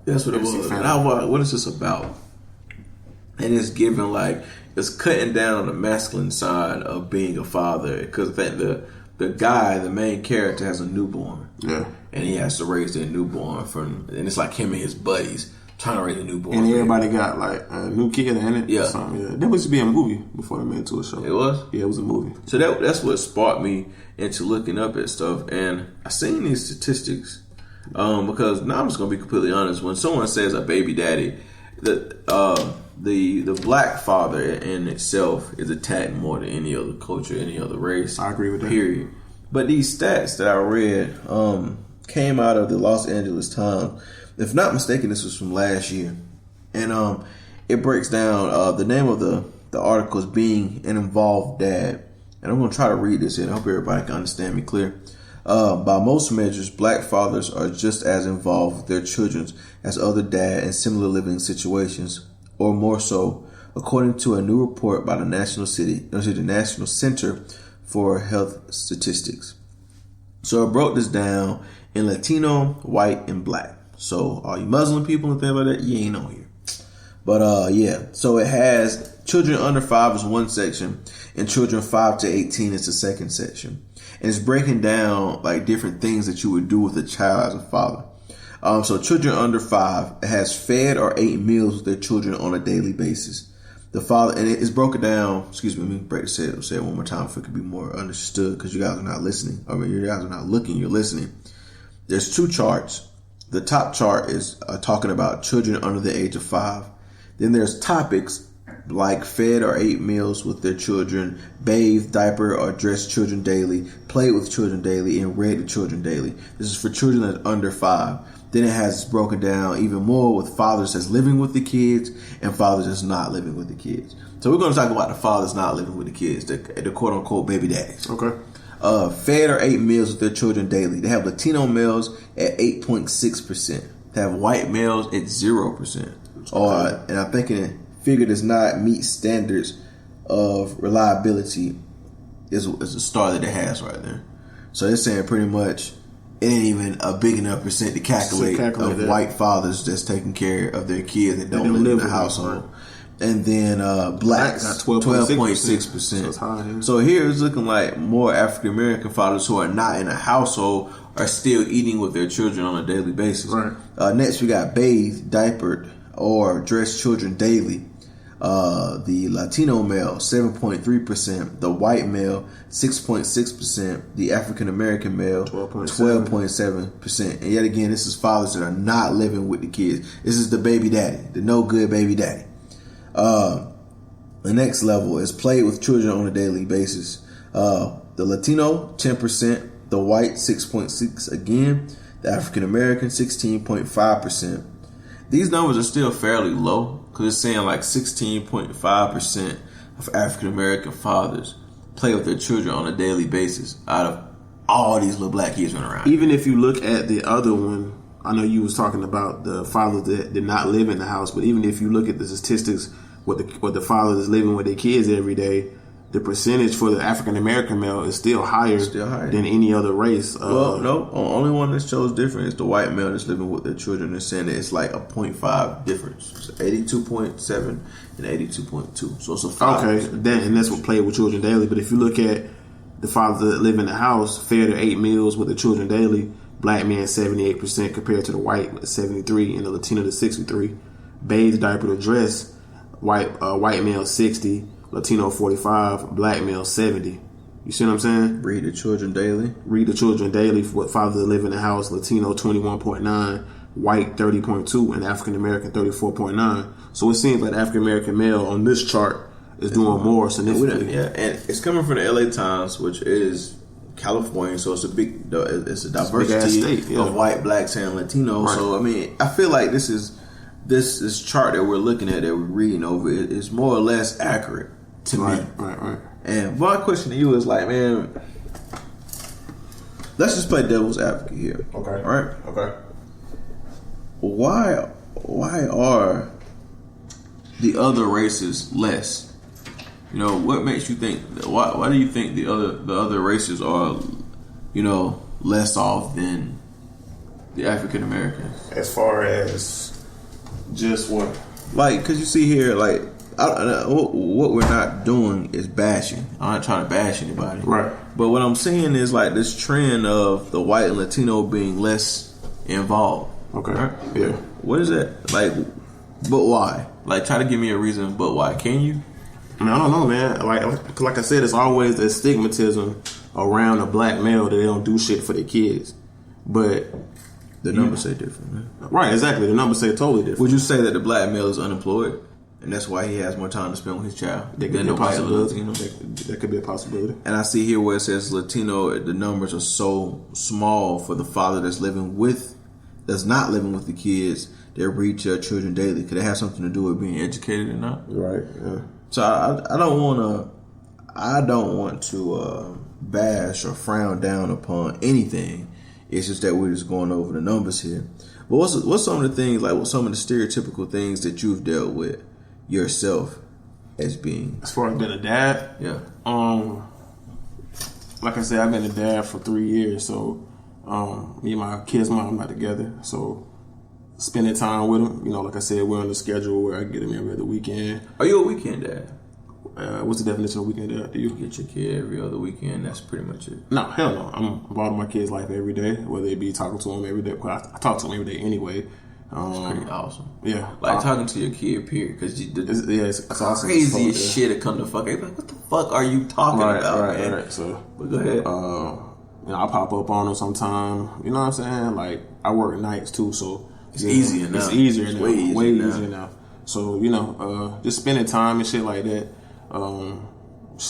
That's what it was. And I was like, what is this about? And it's given like, it's cutting down on the masculine side of being a father. Because I think the guy, the main character, has a newborn. Yeah. And he has to raise their newborn and it's like him and his buddies trying to raise a newborn. And everybody got like a new kid in it. Yeah. There used to be a movie before they made it to a show. It was? Yeah, it was a movie. So that's what sparked me into looking up at stuff. And I seen these statistics because now I'm just going to be completely honest. When someone says a baby daddy, the black father in itself is attacked more than any other culture, any other race. I agree with that. Period. But these stats that I read came out of the Los Angeles Times. If not mistaken, this was from last year. And it breaks down the name of the article is Being an Involved Dad. And I'm going to try to read this and I hope everybody can understand me clear. By most measures, black fathers are just as involved with their children as other dads in similar living situations, or more so, according to a new report by the National Center for Health Statistics. So it broke this down in Latino, white, and black. So all you Muslim people and things like that, you ain't on here. But yeah, so it has children under 5 is one section, and children 5 to 18 is the second section. And it's breaking down like different things that you would do with a child as a father. So children under 5 has fed or ate meals with their children on a daily basis. The father, and it's broken down. Excuse me, let me break say it one more time so it could be more understood, because you guys are not listening. I mean, you guys are not looking, you're listening. There's 2 charts. The top chart is talking about children under the age of 5. Then there's topics like fed or ate meals with their children, bathed, diaper or dressed children daily, played with children daily, and read to children daily. This is for children that's under 5. Then it has broken down even more with fathers that's living with the kids and fathers that's not living with the kids. So we're going to talk about the fathers not living with the kids, the quote unquote baby daddies. Okay. Fed or ate meals with their children daily. They have Latino males at 8.6%. They have white males at 0%. And I'm thinking figure does not meet standards of reliability is a star that it has right there. So they're saying pretty much it ain't even a big enough percent to calculate of that. White fathers that's taking care of their kids that don't live in the household. And then blacks, 12.6%. So here it's looking like more African American fathers who are not in a household are still eating with their children on a daily basis. Right. Next we got bathed, diapered, or dressed children daily. The Latino male, 7.3%. The white male, 6.6%. The African American male, 12.7%. And yet again, this is fathers that are not living with the kids. This is the baby daddy, the no good baby daddy. The next level is played with children on a daily basis. The Latino, 10%. The white, 6.6% again. The African American, 16.5%. These numbers are still fairly low because it's saying like 16.5% of African American fathers play with their children on a daily basis out of all these little black kids running around. Even if you look at the other one, I know you was talking about the fathers that did not live in the house, but even if you look at the statistics what the fathers is living with their kids every day, the percentage for the African American male is still higher than any other race. Well, no, only one that shows different is the white male that's living with their children. They're saying that it's like a 0.5 difference. It's 82.7 and 82.2. So it's a 5. Okay, and that's what played with children daily. But if you look at the fathers that live in the house, fed or ate meals with the children daily, black men 78% compared to the white 73 and the Latino to 63. Bathed, diapered, or dressed, white male 60. Latino 45, black male 70. You see what I'm saying? Read the children daily. Read the children daily for what fathers that live in the house. Latino 21.9, white 30.2, and African American 34.9. So it seems like the African American male on this chart is doing more significantly. Yeah, and it's coming from the LA Times, which is California, so it's a diversity state, of white, blacks, and Latinos. Right. So I mean, I feel like this chart that we're looking at, that we're reading over, is more or less accurate to me. Right. And my question to you is like, man, let's just play devil's advocate here. Okay. All right. Okay. Why are the other races less? You know, what makes you think? Why do you think the other races are, you know, less off than the African Americans? As far as Just what? Like, because you see here, like, what we're not doing is bashing. I'm not trying to bash anybody. Right. But what I'm seeing is, like, this trend of the white and Latino being less involved. Okay. Right? Yeah. What is that? Like, but why? Like, try to give me a reason, but why? Can you? I mean, I don't know, man. Like I said, it's always the stigmatism around a black male that they don't do shit for their kids. But the numbers say different, man. Right, exactly. The numbers say totally different. Would you say that the black male is unemployed, and that's why he has more time to spend with his child That than the white Latino? That could be a possibility. And I see here where it says Latino, the numbers are so small for the father that's not living with the kids that reach their children daily. Could it have something to do with being educated or not? Right. Yeah. So I don't want to bash or frown down upon anything. It's just that we're just going over the numbers here. But what's some of the things, like, what some of the stereotypical things that you've dealt with yourself as being? As far as being a dad? Yeah. Like I said, I've been a dad for 3 years, so me and my kid's mom not together. So spending time with them, like I said, we're on the schedule where I get them every other weekend. Are you a weekend dad? What's the definition of weekend dad? Do you get your kid every other weekend? That's pretty much it. No, hell no. I'm involved in my kid's life every day, whether it be talking to him every day. Well, I talk to him every day anyway. It's pretty awesome. Yeah, like talking to your kid, period. Because it's awesome. Crazy as shit to come to fuck. Like, what the fuck are you talking about, man? Right. So, but go ahead. I pop up on him sometime. You know what I'm saying? Like, I work nights too, so it's easier now. It's easier now. Way easier now. So just spending time and shit like that.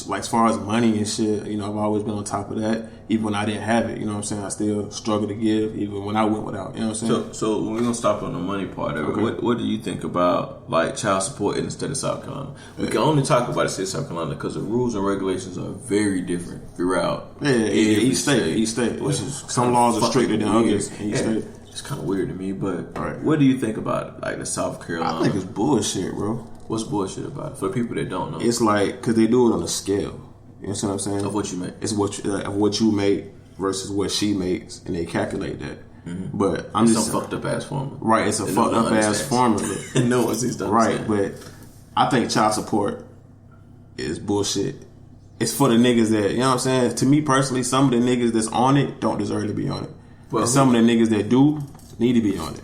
Like, as far as money and shit, I've always been on top of that. Even when I didn't have it, you know what I'm saying? I still struggle to give, even when I went without, you know what I'm saying? So we're going to stop on the money part of it. Okay. What do you think about, like, child support in the state of South Carolina? We can only talk about the state of South Carolina because the rules and regulations are very different throughout. Each state. Which is, some laws are stricter than others in each state. It's kind of weird to me, but what do you think about, like, the South Carolina? I think it's bullshit, bro. What's bullshit about it? For the people that don't know. It's like, because they do it on a scale. You know what I'm saying? Of what you make. It's of what you make versus what she makes, and they calculate that. Mm-hmm. But I'm it's just some fucked up ass formula. Right, it's a fucked up ass formula. And no one sees that. Right, but I think child support is bullshit. It's for the niggas that, you know what I'm saying? To me personally, some of the niggas that's on it don't deserve to be on it. Well, and some of the niggas that do need to be on it.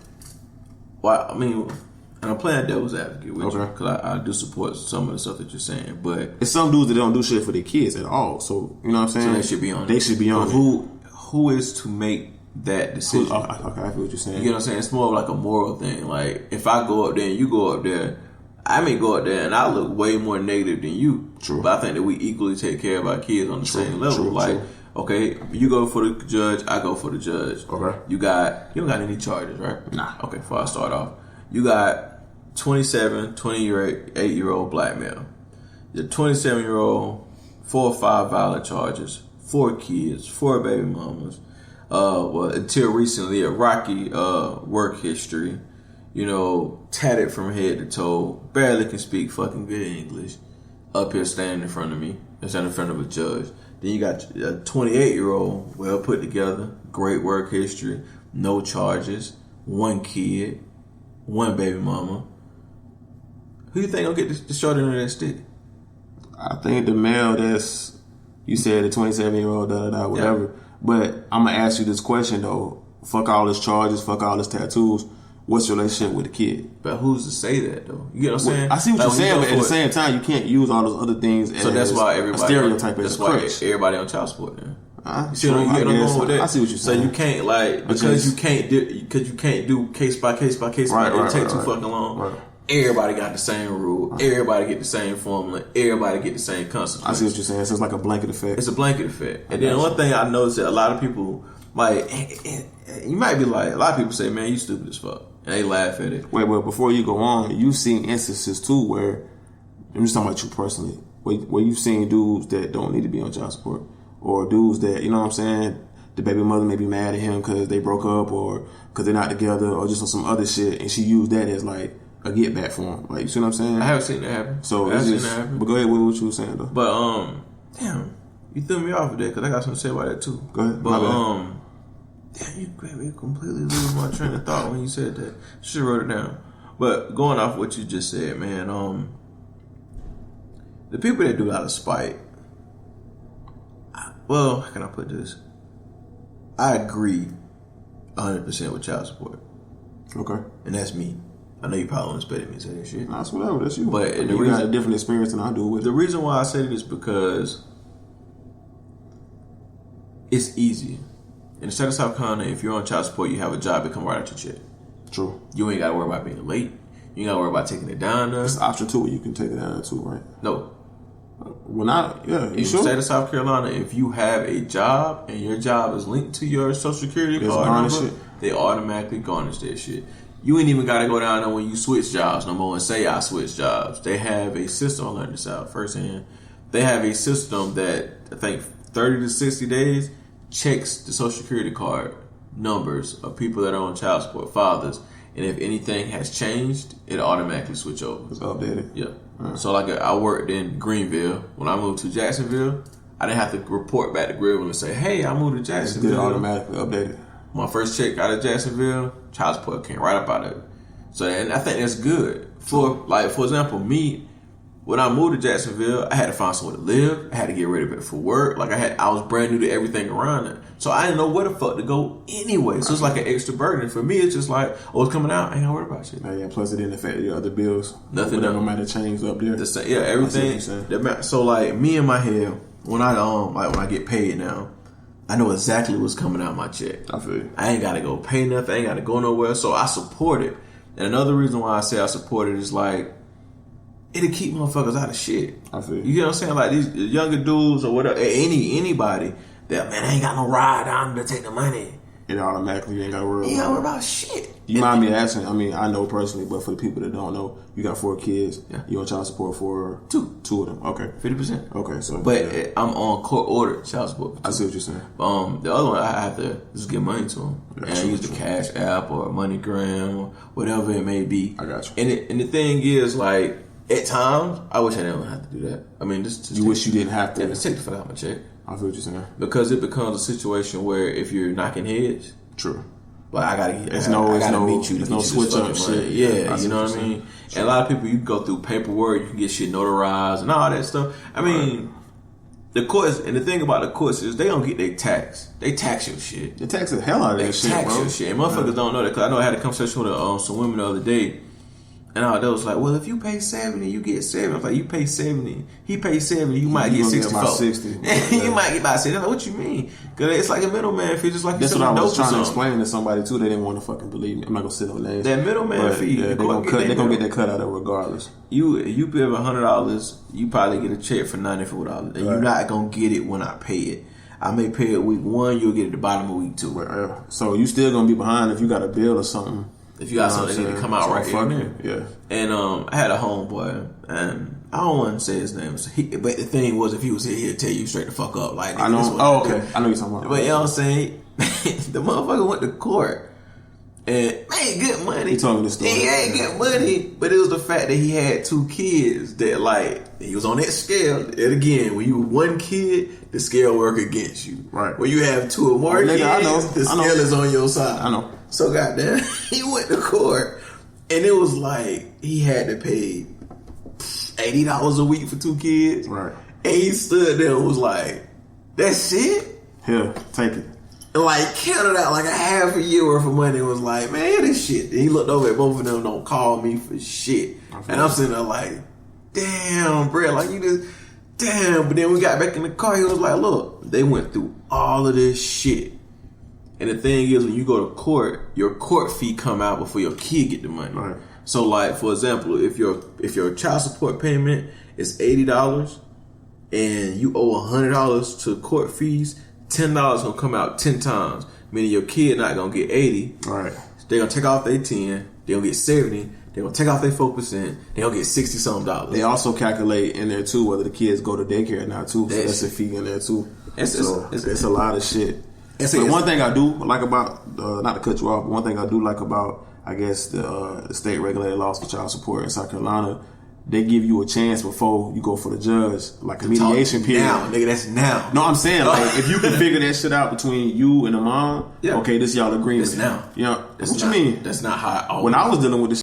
Well, I mean, and I'm playing devil's advocate with you Okay. because I do support some of the stuff that you're saying, but it's some dudes that don't do shit for their kids at all. So you know what I'm saying? So they should be on. They should be on. Who is to make that decision? Okay, I feel what you're saying. You know what I'm saying? It's more of like a moral thing. Like, if I go up there and you go up there, I may go up there and I look way more negative than you. True. But I think that we equally take care of our kids on the same level. True, like, okay, you go for the judge, I go for the judge. Okay. You don't got any charges, right? Nah. Okay, before I start off, you got 28-year-old black male. The 27-year-old, 4 or 5 violent charges, 4 kids, 4 baby mamas. Well, until recently, a rocky work history. Tatted from head to toe, barely can speak fucking good English. Up here standing in front of me, standing in front of a judge. Then you got a 28-year-old, well put together, great work history, no charges, 1 kid, 1 baby mama. Who you think gonna get the short end of that stick? I think the male that's, you said the 27-year-old, whatever. Yeah. But I'm gonna ask you this question though. Fuck all his charges, fuck all his tattoos. What's your relationship with the kid? But who's to say that though? You get what I'm saying? I see what you're saying, but at the same time, you can't use all those other things as that's why everybody a stereotype as that's a crutch. Why everybody on child support then. I see what you're saying. So you can't because you can't do case by case by case. It take too fucking long. Right. Everybody got the same rule. Everybody get the same formula. Everybody get the same consequence. I see what you're saying. So it's like a blanket effect. It's a blanket effect. And then one thing I noticed that a lot of people, like, you might be like, a lot of people say, man, you stupid as fuck. And they laugh at it. Wait, well, before you go on, you've seen instances too where, I'm just talking about you personally, where you've seen dudes that don't need to be on child support. Or dudes that, you know what I'm saying, the baby mother may be mad at him because they broke up or because they're not together or just on some other shit. And she used that as like a get back for him. Like, you see what I'm saying? I haven't seen that happen. So it's just, but go ahead with what you were saying though. But damn, you threw me off of that because I got something to say about that too. Go ahead. But damn, you made me completely lose my train of thought when you said that. Should have wrote it down. But going off what you just said, man, the people that do it out of spite, well, how can I put this? I agree 100% with child support. Okay. And that's me. I know you probably won't expect me to say that shit. That's whatever. That's you. But you got a different experience than I do with it. The reason why I say it is because it's easy. In the state of South Carolina, if you're on child support, you have a job, it come right out your check. True. You ain't got to worry about being late. You ain't got to worry about taking it down there. It's an option too where you can take it down there too, right? No. Well, not, yeah. In the state of South Carolina, if you have a job and your job is linked to your Social Security card number, they automatically garnish that shit. You ain't even got to go down there when you switch jobs no more and say I switch jobs. They have a system. I learned this out firsthand. They have a system that I think 30 to 60 days checks the Social Security card numbers of people that are on child support, fathers, and if anything has changed, it automatically switch over. It's updated. Yeah. So like I worked in Greenville. When I moved to Jacksonville, I didn't have to report back to Greenville and say, "Hey, I moved to Jacksonville." It's automatically updated. My first check out of Jacksonville, child support came right up out of it. So, and I think that's good. For example, me, when I moved to Jacksonville, I had to find somewhere to live. I had to get ready for work. Like I was brand new to everything around it. So I didn't know where the fuck to go anyway. So it's like an extra burden. For me, it's just like, oh, it's coming out. I ain't gotta worry about shit. Yeah, plus it didn't affect your other bills. Nothing. Whatever might have changed up there. Everything. So like me in my head, when I get paid now, I know exactly what's coming out of my check. I feel you. I ain't gotta go pay nothing. I ain't gotta go nowhere. So I support it. And another reason why I say I support it is like, it'll keep motherfuckers out of shit. I feel you. You know what I'm saying? Like these younger dudes or whatever, anybody that, man, I ain't got no ride down to take the money. It automatically, you ain't got to worry about it. You ain't got to worry about shit. You mind me asking, I mean, I know personally, but for the people that don't know, you got 4 kids. Yeah. You on child support for 2 of them. Okay. 50%. Okay, so. But I'm on court ordered child support. I see what you're saying. The other one, I have to just give money to them. Yeah, and I use the Cash App or MoneyGram or whatever it may be. I got you. And the thing is, like, at times, I wish I didn't have to do that. I mean, just you wish you didn't have to. Yeah, just take the fuck out my check. I feel what you're saying. Because it becomes a situation where if you're knocking heads, true. Like I gotta meet you. There's no switch up shit. Yeah, you know what I mean. And a lot of people, you go through paperwork, you can get shit notarized and all that stuff. I mean, the courts, and the thing about the courts is they don't get their tax. They tax your shit. They tax the hell out of that shit, bro. They tax your shit. And motherfuckers don't know that. Because I know I had a conversation with some women the other day. And they was like, well, if you pay 70, you get 70. I was like, you pay 70. He pays 70, you might get 64. About 60. You might get about 60. I'm like, what you mean? Because it's like a middleman fee, just like that's what I was trying to explain to somebody, too. They didn't want to fucking believe me. I'm not going to say no names. That middleman fee. Yeah, they're going to get that cut out of it regardless. You pay $100, you probably get a check for $94. And you're not going to get it when I pay it. I may pay it week 1, you'll get it at the bottom of week 2. Right, so you still going to be behind if you got a bill or something. If you got something that need to come out right here. Yeah. And I had a homeboy, and I don't want to say his name, but the thing was, if he was here, he'd tell you straight the fuck up. Like, I know. Oh, okay. I know you're talking about. But you know what I'm saying? The motherfucker went to court, and ain't good money. He told me this story. He ain't good money, but it was the fact that he had 2 kids that, like, he was on that scale. And again, when you one kid, the scale work against you. Right. When you have 2 or more kids, the scale is on your side. I know. So goddamn, he went to court, and it was like he had to pay $80 a week for 2 kids. Right. And he stood there and was like, "That's it? Here, take it." And like counted out like a half a year worth of money. And was like, "Man, this shit." And he looked over at both of them. Don't call me for shit. And I'm sitting there like, "Damn, bro, like you just damn." But then we got back in the car. He was like, "Look, they went through all of this shit." And the thing is, when you go to court, your court fee come out before your kid get the money. Right. So, like for example, if your child support payment is $80 and you owe $100 to court fees, $10 gonna come out 10 times. Meaning your kid not gonna get 80. Right. They're gonna take off their 10. They're gonna get 70. They're gonna take off their 4%. They're gonna get $60-something. They also calculate in there too whether the kids go to daycare or not too. So that's a fee in there too. It's a lot of shit. But one thing I do like about, not to cut you off, but one thing I do like about, I guess, the state regulated laws for child support in South Carolina, they give you a chance before you go for the judge, like a mediation period. Now, nigga, that's now. No, I'm saying, like, if you can figure that shit out between you and the mom, yeah. Okay, this y'all agreement. That's now. You know, that's what you mean? That's not how I always. When I was dealing with this